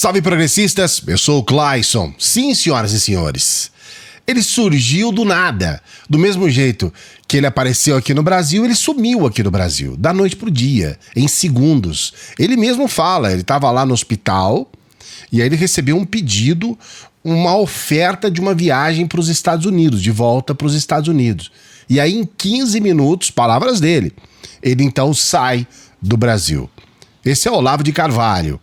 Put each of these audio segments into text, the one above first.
Salve progressistas, eu sou o Clayson. Sim, senhoras e senhores, ele surgiu do nada. Do mesmo jeito que ele apareceu aqui no Brasil, ele sumiu aqui no Brasil, da noite pro dia, em segundos. Ele mesmo fala, ele estava lá no hospital e aí ele recebeu um pedido, uma oferta de uma viagem para os Estados Unidos, de volta para os Estados Unidos. E aí em 15 minutos, palavras dele, ele então sai do Brasil. Esse é Olavo de Carvalho,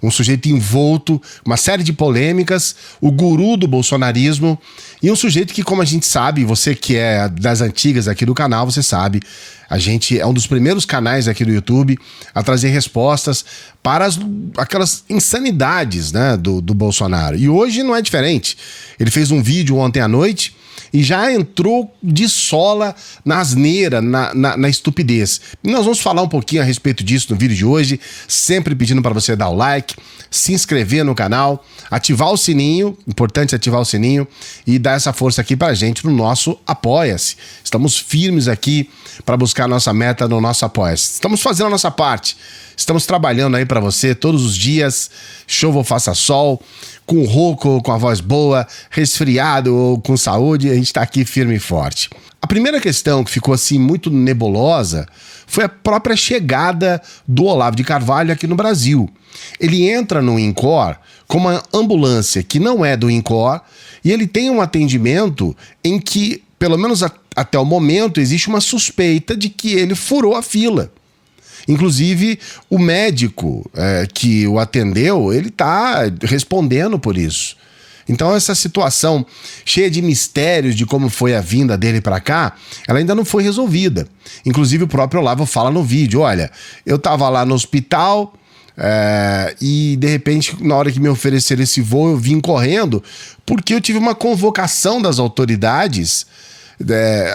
um sujeito envolto, uma série de polêmicas, o guru do bolsonarismo e um sujeito que, como a gente sabe, você que é das antigas aqui do canal, você sabe, a gente é um dos primeiros canais aqui do YouTube a trazer respostas para aquelas insanidades, né, do Bolsonaro. E hoje não é diferente. Ele fez um vídeo ontem à noite e já entrou de sola na asneira, na estupidez. E nós vamos falar um pouquinho a respeito disso no vídeo de hoje, sempre pedindo para você dar o like, se inscrever no canal, ativar o sininho, importante ativar o sininho, e dar essa força aqui pra gente no nosso Apoia-se. Estamos firmes aqui para buscar a nossa meta no nosso Apoia-se. Estamos fazendo a nossa parte, estamos trabalhando aí para você todos os dias, chova ou faça sol, com rouco ou com a voz boa, resfriado ou com saúde, a gente tá aqui firme e forte. A primeira questão que ficou assim muito nebulosa foi a própria chegada do Olavo de Carvalho aqui no Brasil. Ele entra no INCOR com uma ambulância que não é do INCOR e ele tem um atendimento em que, pelo menos até o momento, existe uma suspeita de que ele furou a fila. Inclusive, o médico que o atendeu, ele está respondendo por isso. Então essa situação cheia de mistérios de como foi a vinda dele para cá, ela ainda não foi resolvida. Inclusive o próprio Olavo fala no vídeo, olha, eu estava lá no hospital e de repente na hora que me ofereceram esse voo eu vim correndo porque eu tive uma convocação das autoridades,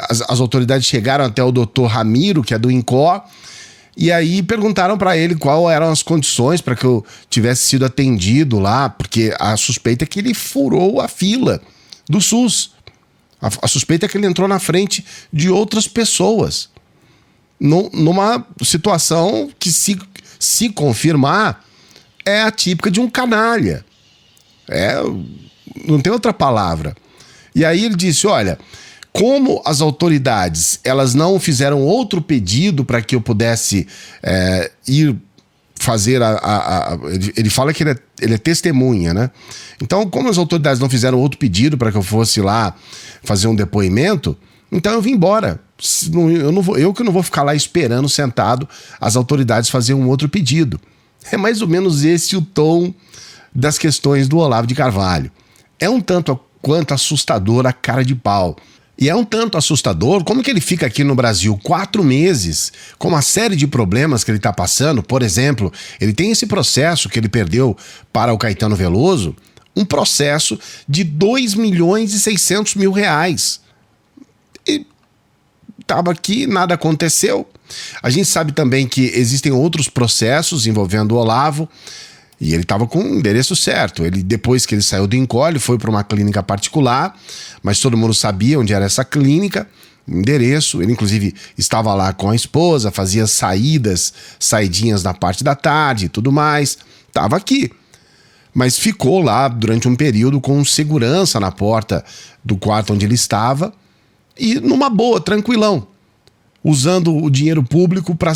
as autoridades chegaram até o doutor Ramiro, que é do INCOR, e aí perguntaram para ele quais eram as condições para que eu tivesse sido atendido lá, porque a suspeita é que ele furou a fila do SUS. A suspeita é que ele entrou na frente de outras pessoas. Numa situação que, se confirmar, é atípica de um canalha. Não tem outra palavra. E aí ele disse, olha, como as autoridades elas não fizeram outro pedido para que eu pudesse ir fazer ele fala que ele é testemunha, né? Então, como as autoridades não fizeram outro pedido para que eu fosse lá fazer um depoimento, então eu vim embora. Eu que não vou ficar lá esperando sentado as autoridades fazer um outro pedido. É mais ou menos esse o tom das questões do Olavo de Carvalho. É um tanto quanto assustador a cara de pau. E é um tanto assustador como que ele fica aqui no Brasil 4 meses, com uma série de problemas que ele está passando. Por exemplo, ele tem esse processo que ele perdeu para o Caetano Veloso, um processo de 2.600.000 reais. E estava aqui, nada aconteceu. A gente sabe também que existem outros processos envolvendo o Olavo, e ele estava com o endereço certo. Depois que ele saiu do INCOR, ele foi para uma clínica particular, mas todo mundo sabia onde era essa clínica, o endereço. Ele, inclusive, estava lá com a esposa, fazia saidinhas na parte da tarde e tudo mais. Estava aqui. Mas ficou lá durante um período com segurança na porta do quarto onde ele estava e numa boa, tranquilão, usando o dinheiro público para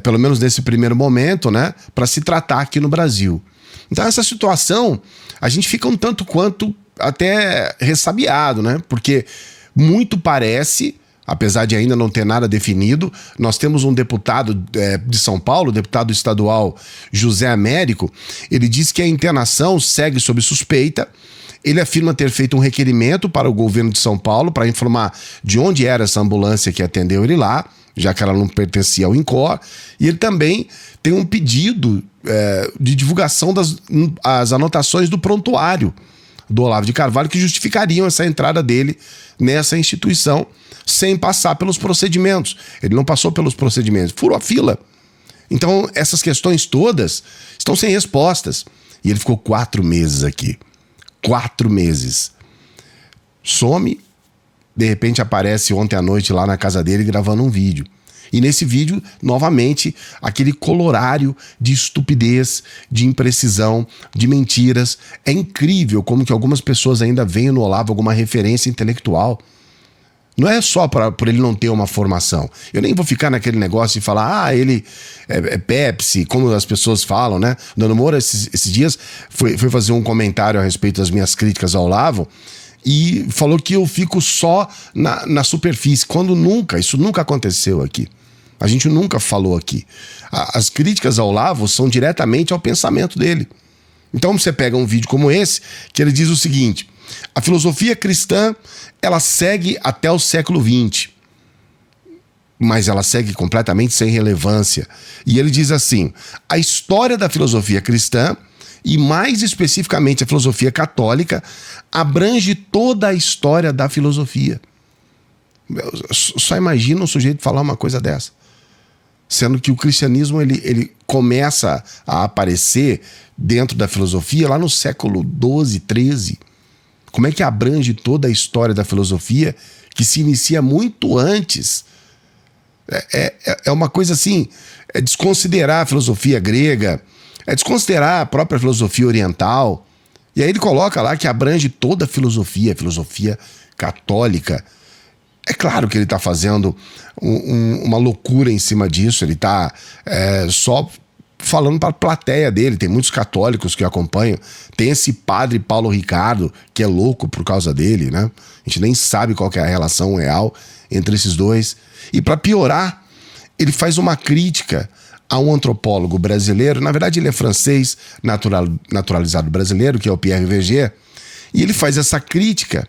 pelo menos nesse primeiro momento, né, para se tratar aqui no Brasil. Então essa situação, a gente fica um tanto quanto até ressabiado, né, porque muito parece, apesar de ainda não ter nada definido, nós temos um deputado de São Paulo, deputado estadual José Américo, ele diz que a internação segue sob suspeita. Ele afirma ter feito um requerimento para o governo de São Paulo para informar de onde era essa ambulância que atendeu ele lá, já que ela não pertencia ao INCOR, e ele também tem um pedido de divulgação das anotações do prontuário do Olavo de Carvalho que justificariam essa entrada dele nessa instituição sem passar pelos procedimentos. Ele não passou pelos procedimentos, furou a fila. Então essas questões todas estão sem respostas. E ele ficou 4 meses aqui. 4 meses. Some, de repente aparece ontem à noite lá na casa dele gravando um vídeo. E nesse vídeo, novamente, aquele colorário de estupidez, de imprecisão, de mentiras. É incrível como que algumas pessoas ainda veem no Olavo alguma referência intelectual. Não é só por ele não ter uma formação. Eu nem vou ficar naquele negócio de falar, ele é Pepsi, como as pessoas falam, né? Nando Moura, esses dias, foi fazer um comentário a respeito das minhas críticas ao Olavo e falou que eu fico só na superfície, quando isso nunca aconteceu aqui. A gente nunca falou aqui. As críticas ao Olavo são diretamente ao pensamento dele. Então você pega um vídeo como esse, que ele diz o seguinte: a filosofia cristã, ela segue até o século XX, mas ela segue completamente sem relevância. E ele diz assim: a história da filosofia cristã, e mais especificamente a filosofia católica, abrange toda a história da filosofia. Só imagina um sujeito falar uma coisa dessa. Sendo que o cristianismo ele começa a aparecer dentro da filosofia lá no século XII, XIII. Como é que abrange toda a história da filosofia, que se inicia muito antes? É uma coisa assim, é desconsiderar a filosofia grega, é desconsiderar a própria filosofia oriental. E aí ele coloca lá que abrange toda a filosofia católica. É claro que ele está fazendo uma loucura em cima disso, ele está só falando para a plateia dele. Tem muitos católicos que o acompanham. Tem esse padre Paulo Ricardo, que é louco por causa dele, né? A gente nem sabe qual que é a relação real entre esses dois. E para piorar, ele faz uma crítica a um antropólogo brasileiro. Na verdade, ele é francês, naturalizado brasileiro, que é o Pierre Verger. E ele faz essa crítica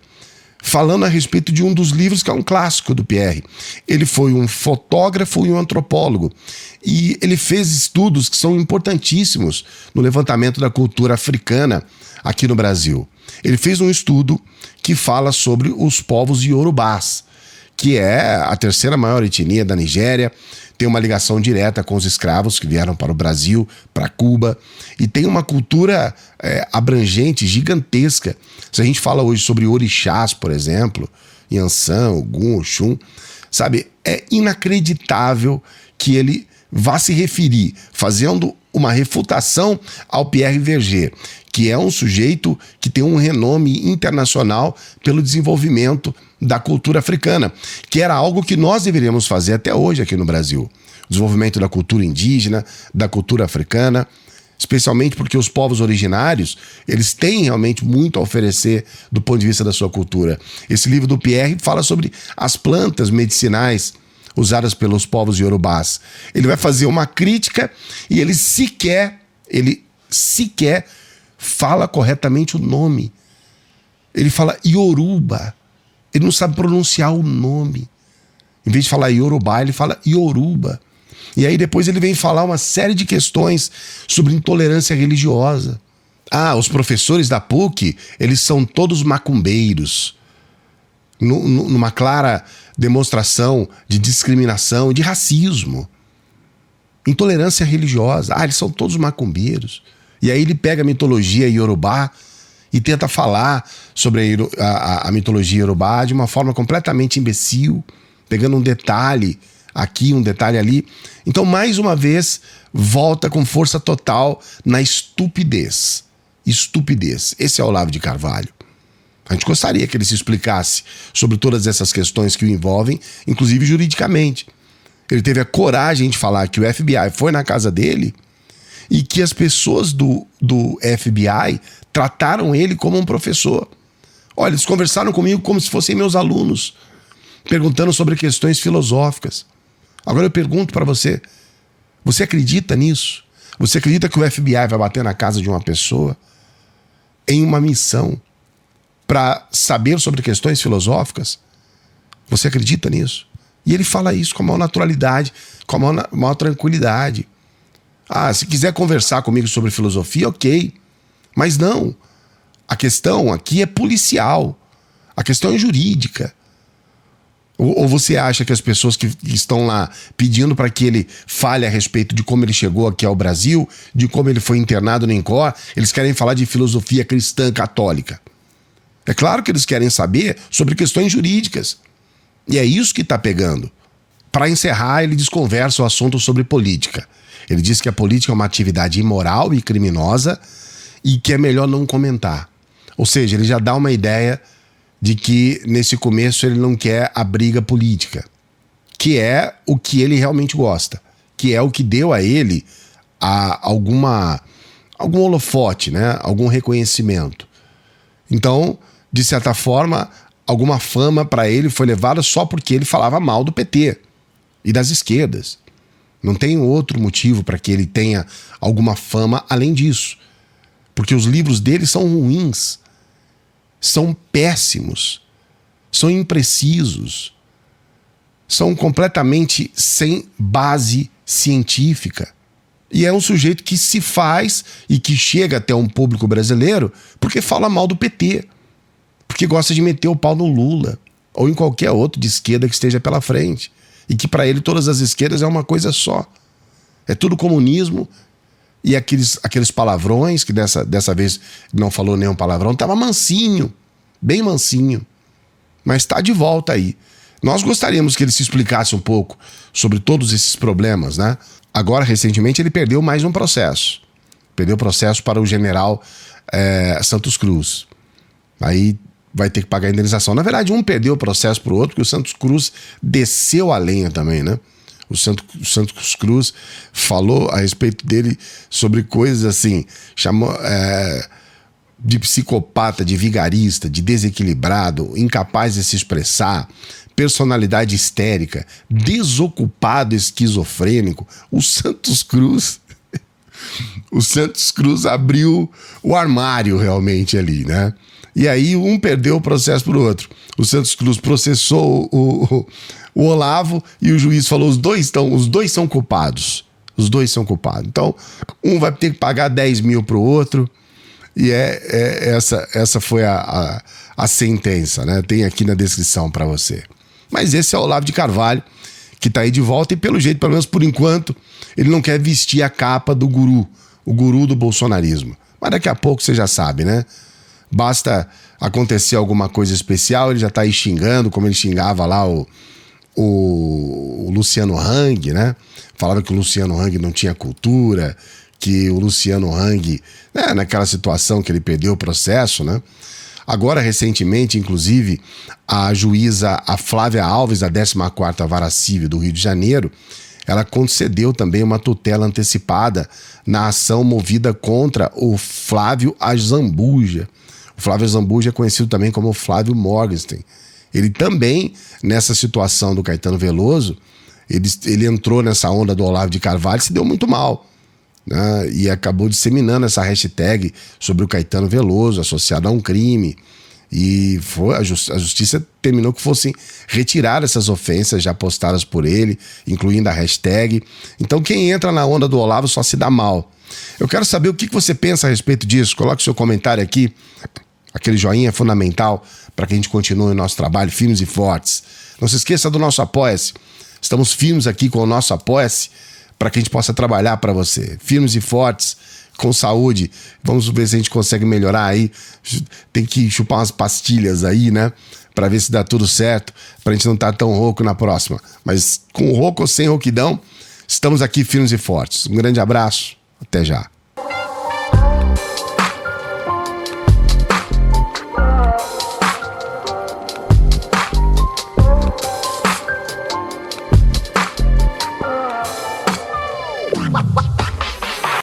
falando a respeito de um dos livros que é um clássico do Pierre. Ele foi um fotógrafo e um antropólogo. E ele fez estudos que são importantíssimos no levantamento da cultura africana aqui no Brasil. Ele fez um estudo que fala sobre os povos iorubás, que é a terceira maior etnia da Nigéria, tem uma ligação direta com os escravos que vieram para o Brasil, para Cuba, e tem uma cultura abrangente, gigantesca. Se a gente fala hoje sobre orixás, por exemplo, Yansan, Ogum, Oxum, sabe, é inacreditável que ele vá se referir, fazendo uma refutação ao Pierre Verger, que é um sujeito que tem um renome internacional pelo desenvolvimento da cultura africana, que era algo que nós deveríamos fazer até hoje aqui no Brasil. O desenvolvimento da cultura indígena, da cultura africana, especialmente porque os povos originários, eles têm realmente muito a oferecer do ponto de vista da sua cultura. Esse livro do Pierre fala sobre as plantas medicinais usadas pelos povos iorubás. Ele vai fazer uma crítica e ele sequer fala corretamente o nome. Ele fala Yoruba. Ele não sabe pronunciar o nome. Em vez de falar Yorubá, ele fala Yoruba. E aí depois ele vem falar uma série de questões sobre intolerância religiosa. Os professores da PUC, eles são todos macumbeiros. Numa clara demonstração de discriminação e de racismo. Intolerância religiosa. Eles são todos macumbeiros. E aí ele pega a mitologia iorubá e tenta falar sobre a mitologia iorubá de uma forma completamente imbecil, pegando um detalhe aqui, um detalhe ali. Então, mais uma vez, volta com força total na estupidez. Estupidez. Esse é o Olavo de Carvalho. A gente gostaria que ele se explicasse sobre todas essas questões que o envolvem, inclusive juridicamente. Ele teve a coragem de falar que o FBI foi na casa dele e que as pessoas do FBI trataram ele como um professor. Olha, eles conversaram comigo como se fossem meus alunos, perguntando sobre questões filosóficas. Agora eu pergunto para você, você acredita nisso? Você acredita que o FBI vai bater na casa de uma pessoa em uma missão para saber sobre questões filosóficas? Você acredita nisso? E ele fala isso com a maior naturalidade, com a maior tranquilidade. Se quiser conversar comigo sobre filosofia, ok. Mas não. A questão aqui é policial. A questão é jurídica. Ou você acha que as pessoas que estão lá pedindo para que ele fale a respeito de como ele chegou aqui ao Brasil, de como ele foi internado no INCOR, eles querem falar de filosofia cristã católica? É claro que eles querem saber sobre questões jurídicas. E é isso que está pegando. Para encerrar, ele desconversa o assunto sobre política. Ele diz que a política é uma atividade imoral e criminosa e que é melhor não comentar. Ou seja, ele já dá uma ideia de que nesse começo ele não quer a briga política, que é o que ele realmente gosta, que é o que deu a ele algum holofote, né? Algum reconhecimento. Então, de certa forma, alguma fama para ele foi levada só porque ele falava mal do PT e das esquerdas. Não tem outro motivo para que ele tenha alguma fama além disso. Porque os livros dele são ruins, são péssimos, são imprecisos, são completamente sem base científica. E é um sujeito que se faz e que chega até um público brasileiro porque fala mal do PT, porque gosta de meter o pau no Lula ou em qualquer outro de esquerda que esteja pela frente. E que para ele todas as esquerdas é uma coisa só. É tudo comunismo e aqueles palavrões, que dessa vez não falou nenhum palavrão, estava mansinho, bem mansinho. Mas está de volta aí. Nós gostaríamos que ele se explicasse um pouco sobre todos esses problemas, né? Agora, recentemente, ele perdeu mais um processo. Perdeu o processo para o general Santos Cruz. Aí vai ter que pagar a indenização. Na verdade, um perdeu o processo pro outro, porque o Santos Cruz desceu a lenha também, né? O Santos Cruz falou a respeito dele sobre coisas assim, chamou de psicopata, de vigarista, de desequilibrado, incapaz de se expressar, personalidade histérica, desocupado, esquizofrênico. O Santos Cruz abriu o armário realmente ali, né? E aí um perdeu o processo pro outro. O Santos Cruz processou o Olavo e o juiz falou: os dois são culpados. Os dois são culpados. Então, um vai ter que pagar 10 mil pro outro. E essa foi a sentença, né? Tem aqui na descrição para você. Mas esse é o Olavo de Carvalho, que tá aí de volta e pelo jeito, pelo menos por enquanto, ele não quer vestir a capa do guru, o guru do bolsonarismo. Mas daqui a pouco você já sabe, né? Basta acontecer alguma coisa especial, ele já tá aí xingando, como ele xingava lá o Luciano Hang, né? Falava que o Luciano Hang não tinha cultura, que o Luciano Hang, né, naquela situação que ele perdeu o processo, né? Agora, recentemente, inclusive, a juíza, a Flávia Alves, da 14ª Vara Civil do Rio de Janeiro, ela concedeu também uma tutela antecipada na ação movida contra o Flávio Azambuja. O Flávio Azambuja é conhecido também como Flávio Morgenstern. Ele também, nessa situação do Caetano Veloso, ele entrou nessa onda do Olavo de Carvalho e se deu muito mal, né? E acabou disseminando essa hashtag sobre o Caetano Veloso, associado a um crime. E a justiça terminou que fossem retirar essas ofensas já postadas por ele, incluindo a hashtag. Então quem entra na onda do Olavo só se dá mal. Eu quero saber o que você pensa a respeito disso. Coloque seu comentário aqui. Aquele joinha é fundamental para que a gente continue o nosso trabalho firmes e fortes. Não se esqueça do nosso Apoia-se. Estamos firmes aqui com o nosso Apoia-se para que a gente possa trabalhar para você. Firmes e fortes, com saúde. Vamos ver se a gente consegue melhorar aí. Tem que chupar umas pastilhas aí, né? Para ver se dá tudo certo, para a gente não estar tão rouco na próxima. Mas com rouco ou sem rouquidão, estamos aqui firmes e fortes. Um grande abraço. Até já.